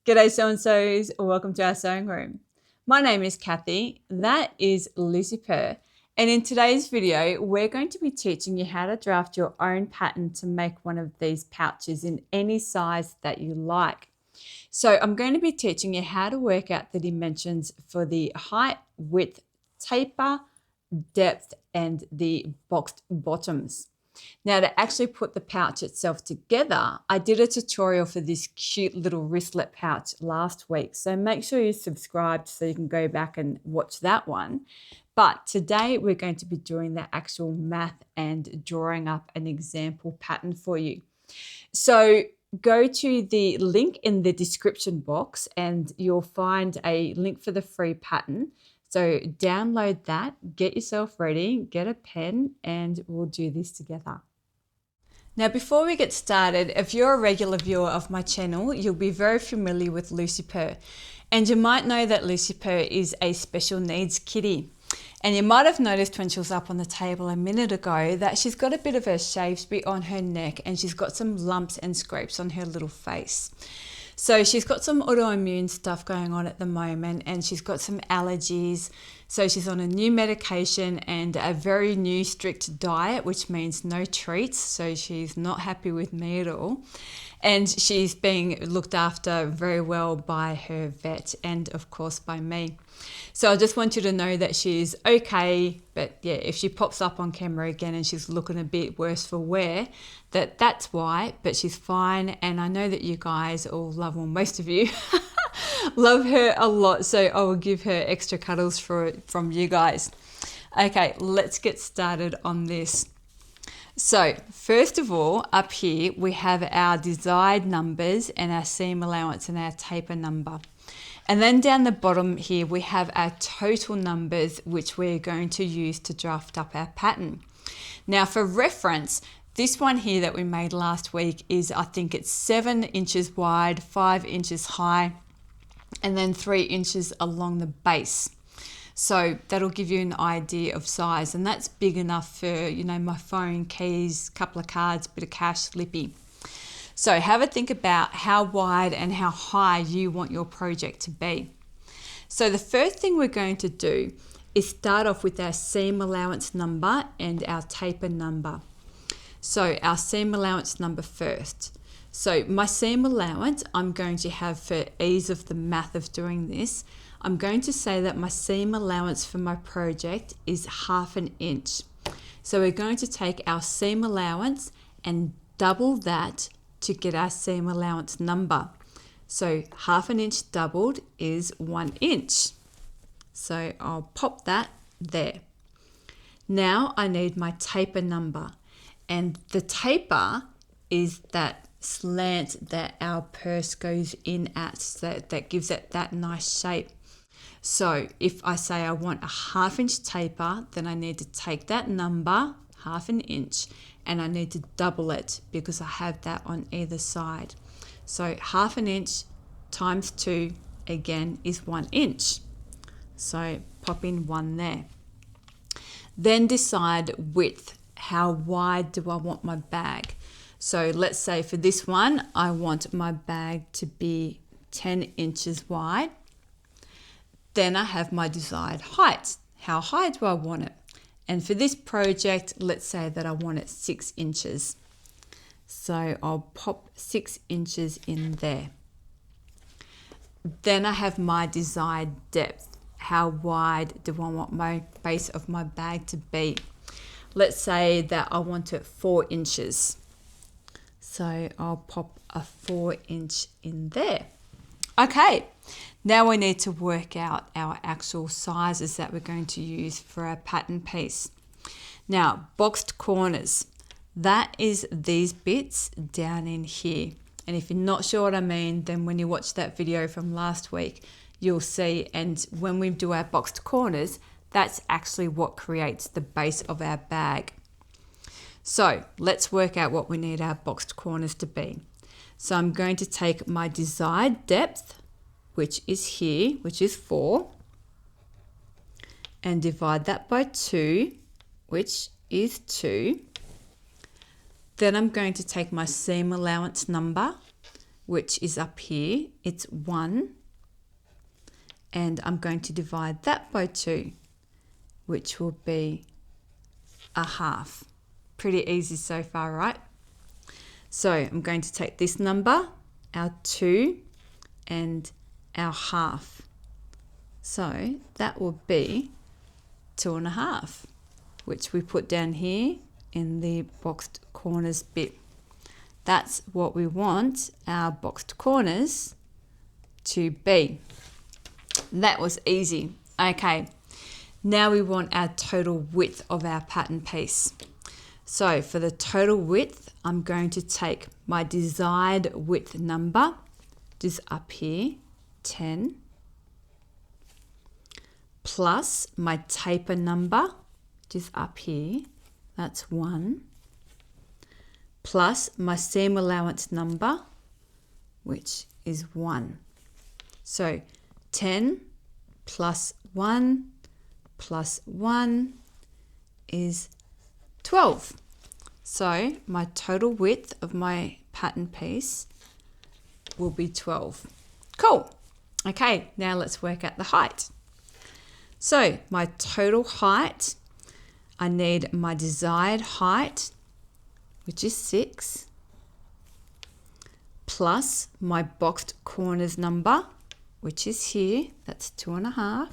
G'day so-and-sos, welcome to our sewing room. My name is Kathy, that is Lucifer, and in today's video we're going to be teaching you how to draft your own pattern to make one of these pouches in any size that you like. So I'm going to be teaching you how to work out the dimensions for the height, width, taper, depth, and the boxed bottoms. Now, to actually put the pouch itself together, I did a tutorial for this cute little wristlet pouch last week. So make sure you're subscribed so you can go back and watch that one. But today we're going to be doing the actual math and drawing up an example pattern for you. So go to the link in the description box and you'll find a link for the free pattern. So download that, get yourself ready, get a pen, and we'll do this together. Now, before we get started, if you're a regular viewer of my channel, you'll be very familiar with Lucifer. And you might know that Lucifer is a special needs kitty. And you might have noticed when she was up on the table a minute ago that she's got a bit of a shaved bit on her neck and she's got some lumps and scrapes on her little face. So she's got some autoimmune stuff going on at the moment and she's got some allergies. So she's on a new medication and a very new strict diet, which means no treats. So she's not happy with me at all. And she's being looked after very well by her vet and of course by me. So I just want you to know that she's okay, but yeah, if she pops up on camera again and she's looking a bit worse for wear, that's why, but she's fine. And I know that you guys all love, well, most of you love her a lot. So I will give her extra cuddles from you guys. Okay, let's get started on this. So first of all, up here, we have our desired numbers and our seam allowance and our taper number. And then down the bottom here, we have our total numbers, which we're going to use to draft up our pattern. Now for reference, this one here that we made last week is, I think it's 7 inches wide, 5 inches high, and then 3 inches along the base. So that'll give you an idea of size, and that's big enough for, you know, my phone, keys, couple of cards, bit of cash, slippy. So have a think about how wide and how high you want your project to be. So the first thing we're going to do is start off with our seam allowance number and our taper number. So our seam allowance number first. So my seam allowance, I'm going to have, for ease of the math of doing this, I'm going to say that my seam allowance for my project is 1/2 inch. So we're going to take our seam allowance and double that to get our seam allowance number. So 1/2 inch doubled is 1 inch. So I'll pop that there. Now I need my taper number, and the taper is that slant that our purse goes in at, so that gives it that nice shape. So if I say I want a 1/2 inch taper, then I need to take that number, 1/2 inch, and I need to double it because I have that on either side. So 1/2 inch times 2 again is 1 inch. So pop in 1 there. Then decide width. How wide do I want my bag? So let's say for this one, I want my bag to be 10 inches wide. Then I have my desired height. How high do I want it? And for this project, let's say that I want it 6 inches. So I'll pop 6 inches in there. Then I have my desired depth. How wide do I want my base of my bag to be? Let's say that I want it 4 inches. So I'll pop a 4 inch in there. Okay, now we need to work out our actual sizes that we're going to use for our pattern piece. Now, boxed corners, that is these bits down in here. And if you're not sure what I mean, then when you watch that video from last week, you'll see. And when we do our boxed corners, that's actually what creates the base of our bag. So let's work out what we need our boxed corners to be. So I'm going to take my desired depth, which is here, which is 4, and divide that by 2, which is 2. Then I'm going to take my seam allowance number which is up here, it's 1. And I'm going to divide that by 2, which will be a half. Pretty easy so far, right? So I'm going to take this number, our 2, and our half. So that will be 2.5, which we put down here in the boxed corners bit. That's what we want our boxed corners to be. That was easy. Okay, now we want our total width of our pattern piece. So for the total width, I'm going to take my desired width number, just up here, 10, plus my taper number, just up here, that's 1, plus my seam allowance number, which is 1. So 10 plus 1 plus 1 is 12. So my total width of my pattern piece will be 12. Cool. Okay, now let's work out the height. So my total height, I need my desired height, which is 6, plus my boxed corners number, which is here, that's 2.5,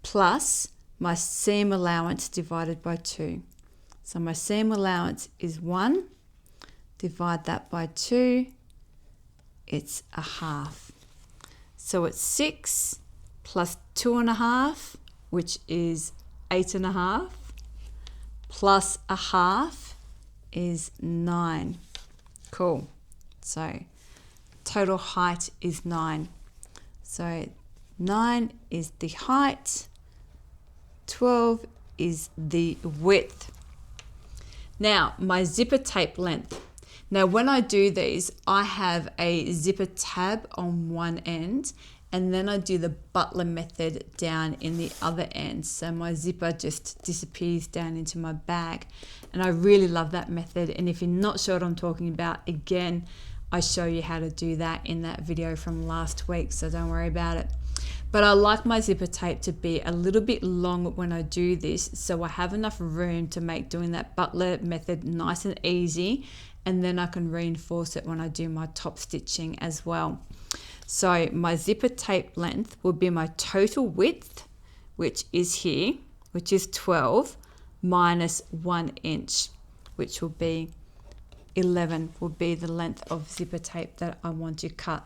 plus my seam allowance divided by 2. So my seam allowance is 1, divide that by 2, it's a half. So it's 6 plus 2.5, which is 8.5, plus a half is 9. Cool. So total height is 9. So 9 is the height, 12 is the width. Now my zipper tape length. Now when I do these, I have a zipper tab on one end and then I do the butler method down in the other end. So my zipper just disappears down into my bag. And I really love that method. And if you're not sure what I'm talking about, again, I show you how to do that in that video from last week, so don't worry about it. But I like my zipper tape to be a little bit long when I do this, so I have enough room to make doing that butler method nice and easy, and then I can reinforce it when I do my top stitching as well. So my zipper tape length will be my total width, which is here, which is 12, minus 1 inch, which will be 11, will be the length of zipper tape that I want to cut.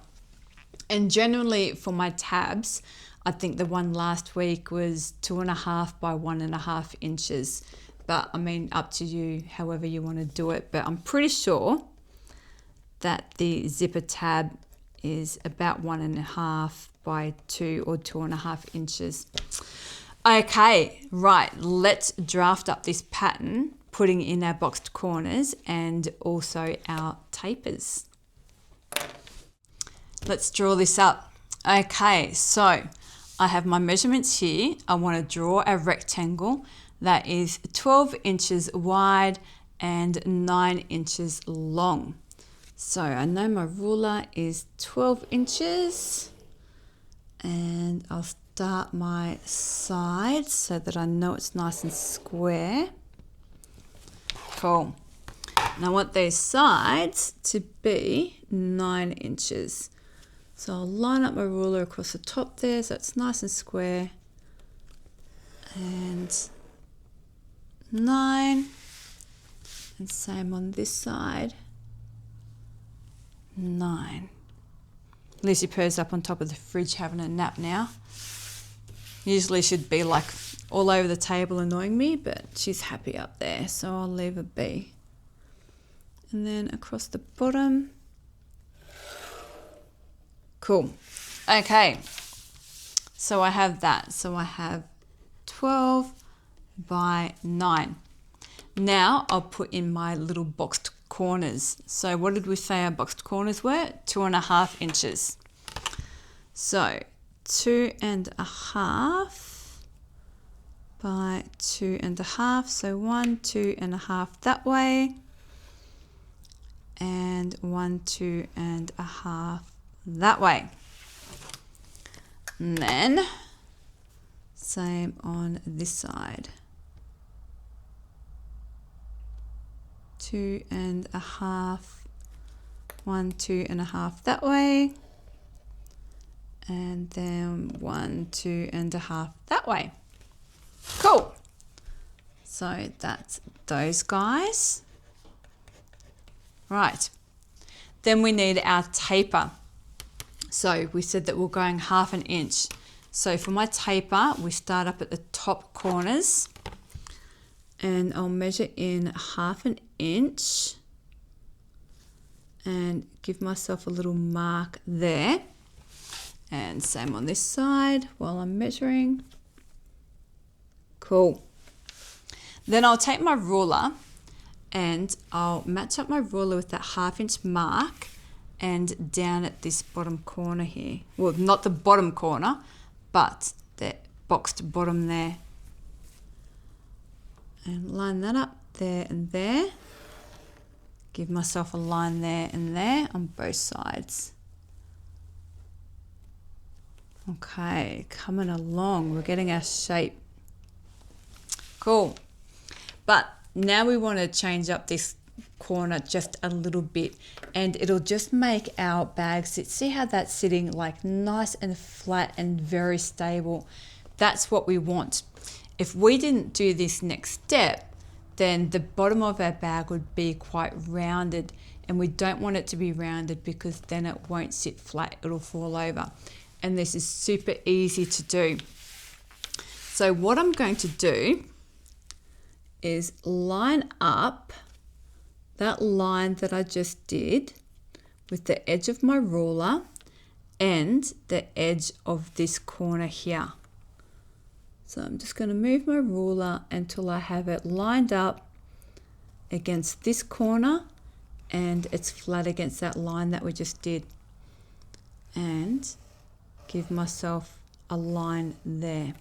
And generally for my tabs, I think the one last week was 2.5 by 1.5 inches. But I mean, up to you, however you want to do it. But I'm pretty sure that the zipper tab is about 1.5 by 2 or 2.5 inches. Okay, right, let's draft up this pattern, putting in our boxed corners and also our tapers. Let's draw this up. Okay, so I have my measurements here. I want to draw a rectangle that is 12 inches wide and 9 inches long. So I know my ruler is 12 inches and I'll start my sides so that I know it's nice and square. Cool. And I want these sides to be 9 inches. So I'll line up my ruler across the top there so it's nice and square. And 9. And same on this side. 9. Lucy Purr's up on top of the fridge having a nap now. Usually she'd be like all over the table annoying me, but she's happy up there, so I'll leave her be. And then across the bottom. Cool. Okay. So I have that. So I have 12 by 9. Now I'll put in my little boxed corners. So what did we say our boxed corners were? 2.5 inches. So 2.5 by 2.5. So 1, 2.5 that way. and 1, 2.5 that way. And then same on this side. 2.5, 1, 2.5 that way, and then 1, 2.5 that way. Cool. So that's those guys. Right. Then we need our taper. So we said that we're going 1/2 inch. So for my taper, we start up at the top corners, and I'll measure in 1/2 inch and give myself a little mark there. And same on this side while I'm measuring. Cool. Then I'll take my ruler and I'll match up my ruler with that 1/2 inch mark and down at this bottom corner here. Well, not the bottom corner, but the boxed bottom there. And line that up there and there. Give myself a line there and there on both sides. Okay, coming along, we're getting our shape. Cool. But now we want to change up this corner just a little bit, and it'll just make our bag sit. See how that's sitting like nice and flat and very stable? That's what we want. If we didn't do this next step, then the bottom of our bag would be quite rounded, and we don't want it to be rounded because then it won't sit flat, it'll fall over. And this is super easy to do. So what I'm going to do is line up that line that I just did with the edge of my ruler and the edge of this corner here. So I'm just going to move my ruler until I have it lined up against this corner and it's flat against that line that we just did. And give myself a line there.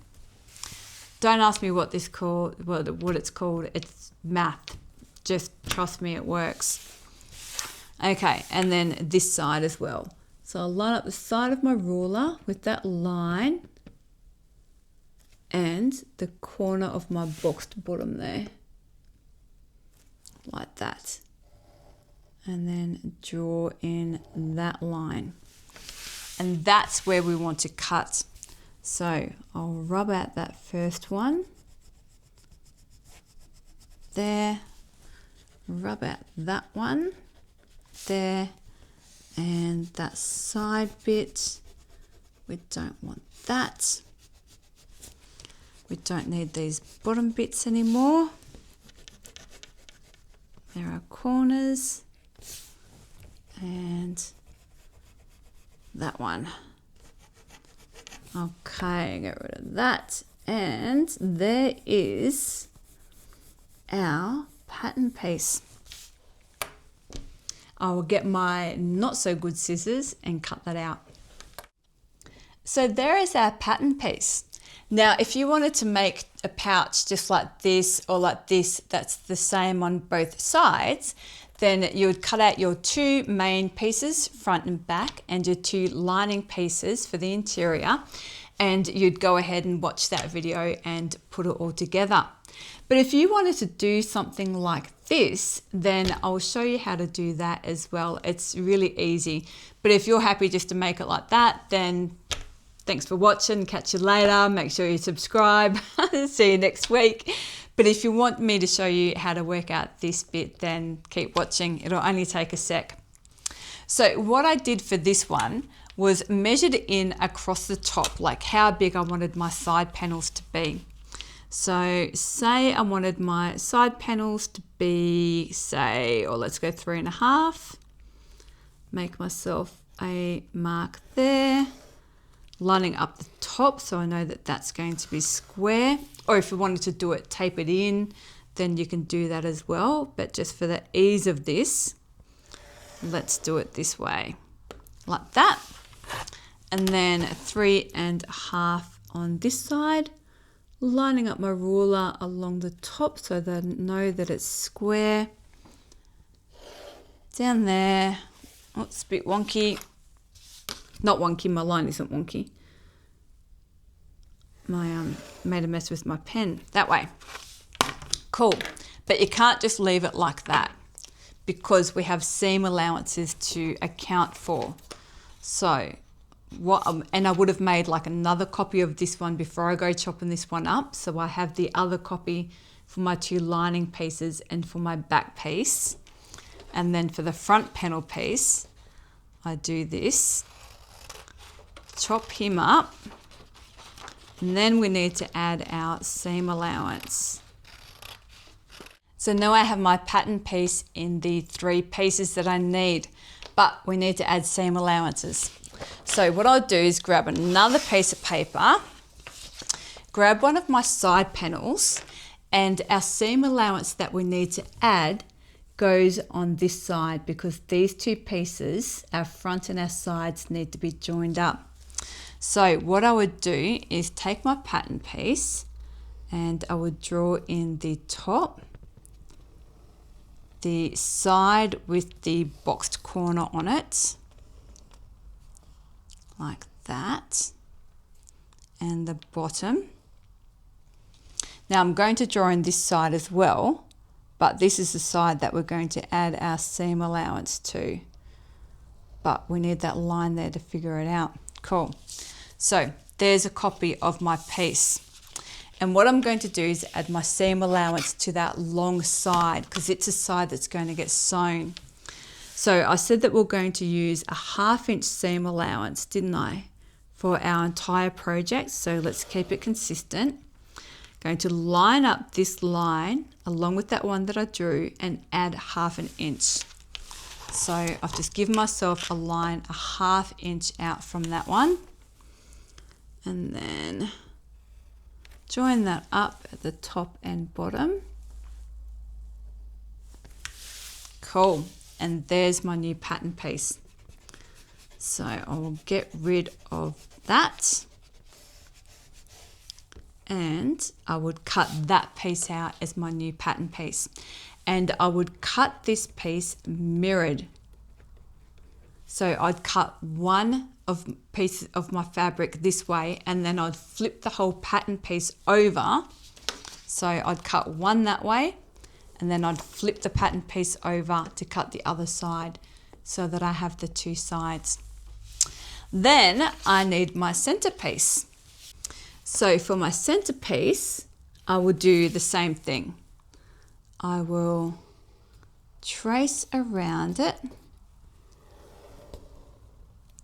Don't ask me what this called, what it's called. It's math. Just trust me, it works. Okay, and then this side as well. So I'll line up the side of my ruler with that line and the corner of my boxed bottom there. Like that. And then draw in that line. And that's where we want to cut. So I'll rub out that first one. There. Rub out that one. There. And that side bit. We don't want that. We don't need these bottom bits anymore. There are corners. And that one. Okay, get rid of that. And there is our pattern piece. I will get my not so good scissors and cut that out. So there is our pattern piece. Now, if you wanted to make a pouch just like this or like this, that's the same on both sides, then you would cut out your 2 main pieces, front and back, and your 2 lining pieces for the interior, and you'd go ahead and watch that video and put it all together. But if you wanted to do something like this, then I'll show you how to do that as well. It's really easy. But if you're happy just to make it like that, then thanks for watching. Catch you later. Make sure you subscribe. See you next week. But if you want me to show you how to work out this bit, then keep watching. It'll only take a sec. So what I did for this one was measured in across the top, like how big I wanted my side panels to be. So say I wanted my side panels to be, say, or let's go 3.5. Make myself a mark there. Lining up the top so I know that that's going to be square. Or if you wanted to do it tapered in, then you can do that as well. But just for the ease of this, let's do it this way, like that. And then 3.5 on this side, lining up my ruler along the top so that I know that it's square. down there. Oh, it's a bit wonky. Not wonky, my line isn't wonky. Made a mess with my pen. That way. Cool. But you can't just leave it like that because we have seam allowances to account for. So and I would have made like another copy of this one before I go chopping this one up. So I have the other copy for my 2 lining pieces and for my back piece. And then for the front panel piece, I do this, chop him up, and then we need to add our seam allowance. So now I have my pattern piece in the 3 pieces that I need, but we need to add seam allowances. So what I'll do is grab another piece of paper, grab one of my side panels, and our seam allowance that we need to add goes on this side because these 2 pieces, our front and our sides, need to be joined up. So what I would do is take my pattern piece and I would draw in the top, the side with the boxed corner on it, like that, and the bottom. Now I'm going to draw in this side as well, but this is the side that we're going to add our seam allowance to. But we need that line there to figure it out. Cool. So there's a copy of my piece. And what I'm going to do is add my seam allowance to that long side because it's a side that's going to get sewn. So I said that we're going to use a 1/2 inch seam allowance, didn't I, for our entire project. So let's keep it consistent. Going to line up this line along with that one that I drew and add 1/2 inch. So I've just given myself a line a 1/2 inch out from that one. And then join that up at the top and bottom. Cool. And there's my new pattern piece. So I will get rid of that. And I would cut that piece out as my new pattern piece. And I would cut this piece mirrored. So I'd cut one piece of my fabric this way, and then I'd flip the whole pattern piece over. So I'd cut one that way, and then I'd flip the pattern piece over to cut the other side so that I have the 2 sides. Then I need my centerpiece. So for my centerpiece, I will do the same thing. I will trace around it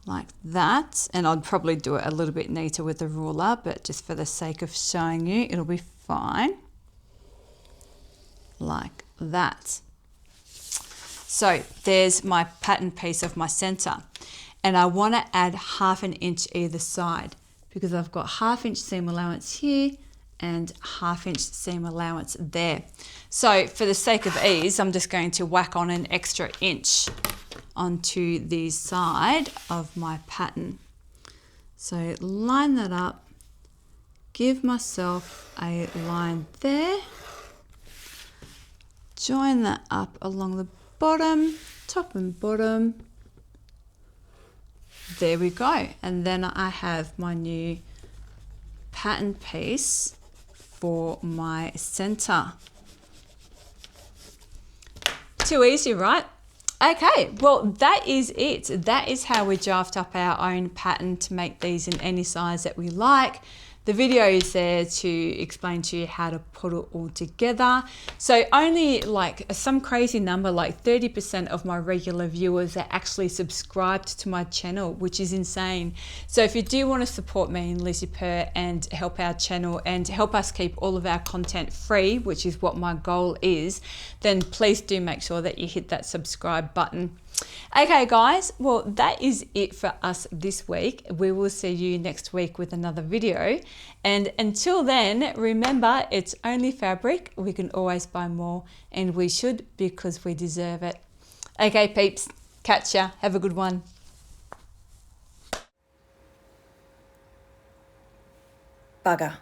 like that, and I'd probably do it a little bit neater with a ruler, but just for the sake of showing you, it'll be fine, like that. So there's my pattern piece of my center, and I want to add 1/2 inch either side because I've got 1/2 inch seam allowance here and 1/2 inch seam allowance there. So for the sake of ease, I'm just going to whack on an extra inch onto the side of my pattern. So line that up, give myself a line there, join that up along the bottom, top and bottom. There we go. And then I have my new pattern piece for my center. Too easy, right? Okay, well, that is it. That is how we draft up our own pattern to make these in any size that we like. The video is there to explain to you how to put it all together. So only like some crazy number, like 30% of my regular viewers are actually subscribed to my channel, which is insane. So if you do want to support me and Lucy Purr and help our channel and help us keep all of our content free, which is what my goal is, then please do make sure that you hit that subscribe button. Okay guys, well that is it for us this week. We will see you next week with another video, and until then, remember, it's only fabric. We can always buy more, and we should because we deserve it. Okay peeps, catch ya, have a good one. Bugger.